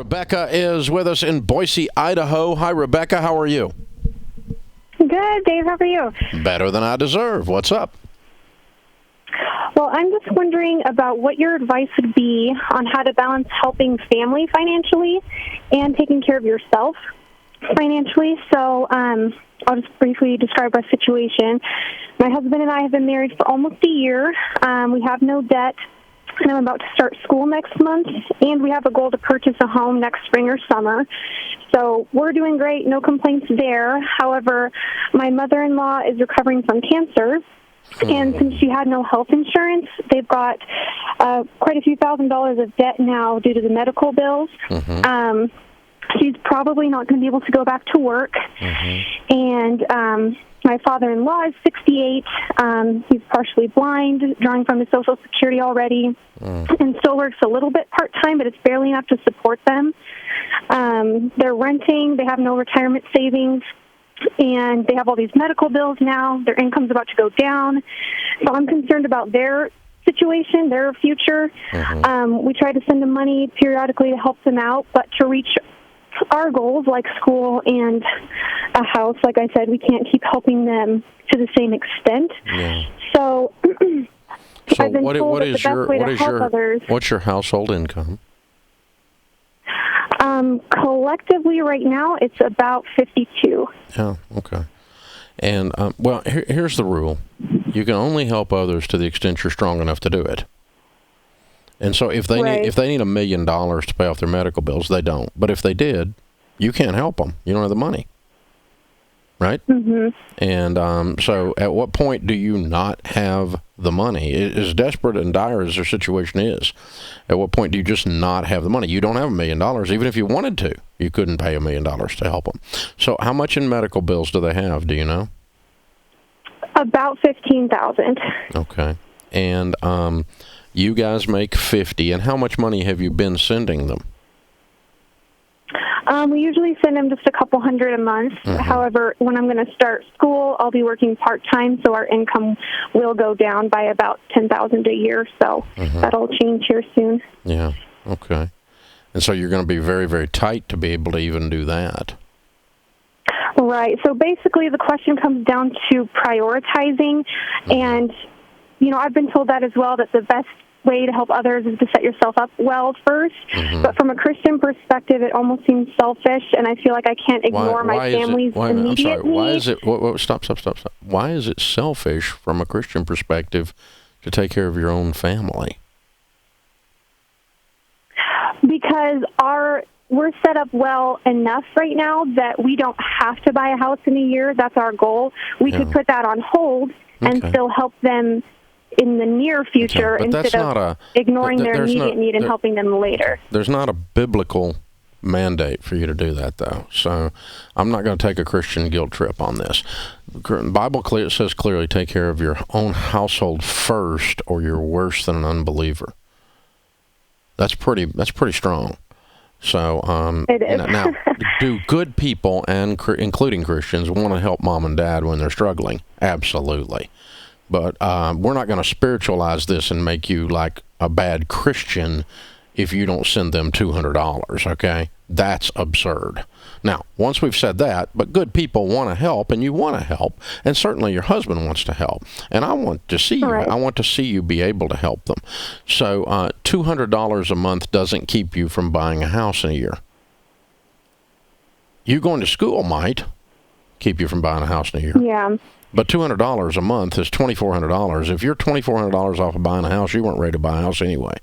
Rebecca is with us in Boise, Idaho. Hi, Rebecca. How are you? Good, Dave. How are you? Better than I deserve. What's up? Well, I'm just wondering about what your advice would be on how to balance helping family financially and taking care of yourself financially. So I'll just briefly describe our situation. My husband and I have been married for almost a year. We have no debt, and I'm about to start school next month, and we have a goal to purchase a home next spring or summer. So we're doing great, no complaints there. However, my mother-in-law is recovering from cancer, and since she had no health insurance, they've got quite a few $1,000s of debt now due to the medical bills. She's probably not going to be able to go back to work. And my father-in-law is 68. He's partially blind, drawing from his Social Security already, and still works a little bit part-time, but it's barely enough to support them. They're renting. They have no retirement savings. And they have all these medical bills now. Their income's about to go down. So I'm concerned about their situation, their future. We try to send them money periodically to help them out, but to reach our goals like school and a house, like I said, we can't keep helping them to the same extent. So I've been told that the best way to help others. What's your household income? Collectively right now, it's about 52. Oh, okay. And, well, here's the rule. You can only help others to the extent you're strong enough to do it. And so if they need $1 million to pay off their medical bills, they don't. But if they did, you can't help them. You don't have the money. Right? And so at what point do you not have the money? As desperate and dire as their situation is, at what point do you just not have the money? You don't have $1 million. Even if you wanted to, you couldn't pay $1 million to help them. So how much in medical bills do they have? Do you know? About $15,000. Okay. And you guys make $50,000. And how much money have you been sending them? We usually send them just a couple hundred a month. However, when I'm going to start school, I'll be working part-time, so our income will go down by about $10,000 a year. So that'll change here soon. Yeah, okay. And so you're going to be very, very tight to be able to even do that. Right. So basically the question comes down to prioritizing. And, you know, I've been told that as well, that the best way to help others is to set yourself up well first. But from a Christian perspective, it almost seems selfish, and I feel like I can't ignore my family's immediate needs. Why is it? Stop. Why is it selfish from a Christian perspective to take care of your own family? Because we're set up well enough right now that we don't have to buy a house in a year. That's our goal. We could put that on hold and still help them in the near future instead of ignoring their immediate need and helping them later. There's not a biblical mandate for you to do that, though. So I'm not going to take a Christian guilt trip on this. The Bible says clearly, take care of your own household first, or you're worse than an unbeliever. That's pretty strong. So it is. Now, do good people, and including Christians, want to help mom and dad when they're struggling? Absolutely. But we're not going to spiritualize this and make you like a bad Christian if you don't send them $200, okay? That's absurd. Now, once we've said that, but good people want to help, and you want to help, and certainly your husband wants to help, and I want to see you. I want to see you be able to help them. So $200 a month doesn't keep you from buying a house in a year. You going to school might keep you from buying a house in a year. Yeah. But $200 a month is $2,400. If you're $2,400 off of buying a house, you weren't ready to buy a house anyway.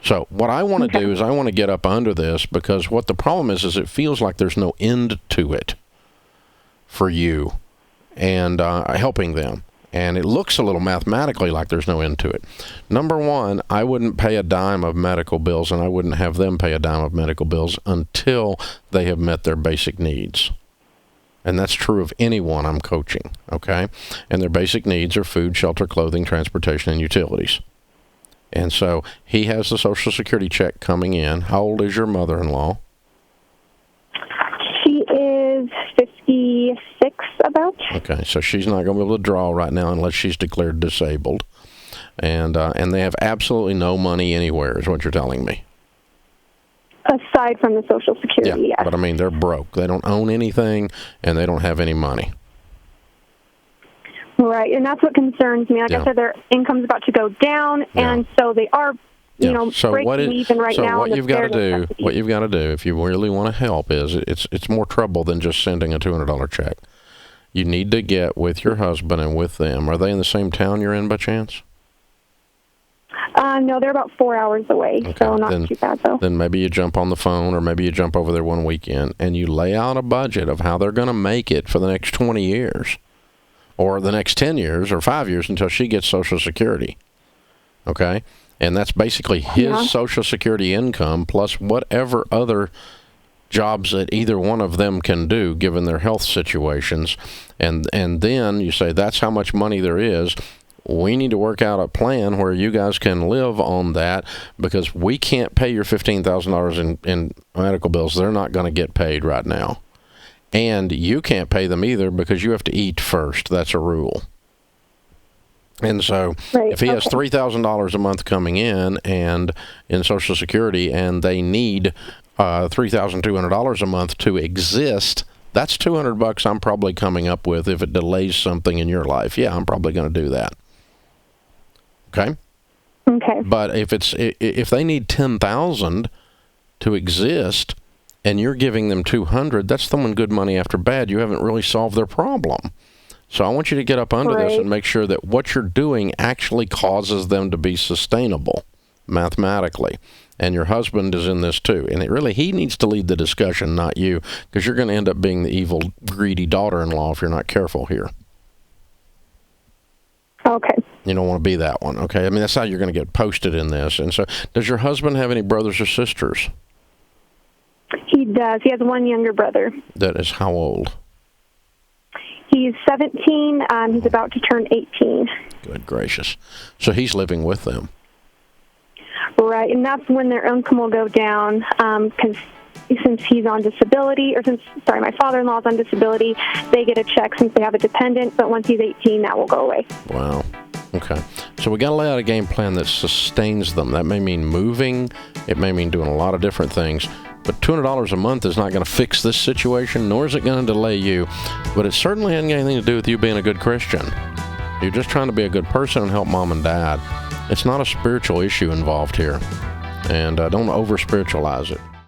So what I want to do is I want to get up under this, because what the problem is it feels like there's no end to it for you and helping them. And it looks a little mathematically like there's no end to it. Number one, I wouldn't pay a dime of medical bills, and I wouldn't have them pay a dime of medical bills until they have met their basic needs. And that's true of anyone I'm coaching, okay? And their basic needs are food, shelter, clothing, transportation, and utilities. And so he has the Social Security check coming in. How old is your mother-in-law? She is 56, about. Okay, so she's not going to be able to draw right now unless she's declared disabled. And they have absolutely no money anywhere, is what you're telling me. Aside from the Social Security, yes. But I mean, they're broke. They don't own anything, and they don't have any money. Right, and that's what concerns me. Like I said, their income's about to go down, and so they are, breaking even right now. So what you've got to do, if you really want to help, is it's more trouble than just sending a $200 check. You need to get with your husband and with them. Are they in the same town you're in by chance? No, they're about 4 hours away, so not too bad, though. Then maybe you jump on the phone, or maybe you jump over there one weekend, and you lay out a budget of how they're going to make it for the next 20 years, or the next 10 years, or 5 years until she gets Social Security. Okay? And that's basically his Social Security income plus whatever other jobs that either one of them can do given their health situations. And then you say, that's how much money there is. We need to work out a plan where you guys can live on that, because we can't pay your $15,000 in medical bills. They're not going to get paid right now. And you can't pay them either because you have to eat first. That's a rule. And so if he has $3,000 a month coming in and in Social Security, and they need $3,200 a month to exist, that's $200 I'm probably coming up with if it delays something in your life. Yeah, I'm probably going to do that. Okay? Okay. But if they need $10,000 to exist and you're giving them $200, that's throwing good money after bad. You haven't really solved their problem. So I want you to get up under this and make sure that what you're doing actually causes them to be sustainable mathematically. And your husband is in this too. And he needs to lead the discussion, not you, because you're going to end up being the evil, greedy daughter-in-law if you're not careful here. Okay. You don't want to be that one, okay? I mean, that's how you're going to get posted in this. And so, does your husband have any brothers or sisters? He does. He has one younger brother. That is how old? He's 17. He's about to turn 18. Good gracious. So he's living with them. Right, and that's when their income will go down, because since he's on disability, my father-in-law's on disability, they get a check since they have a dependent, but once he's 18, that will go away. Wow. Okay. So we got to lay out a game plan that sustains them. That may mean moving. It may mean doing a lot of different things. But $200 a month is not going to fix this situation, nor is it going to delay you. But it certainly hasn't got anything to do with you being a good Christian. You're just trying to be a good person and help mom and dad. It's not a spiritual issue involved here. And don't over-spiritualize it.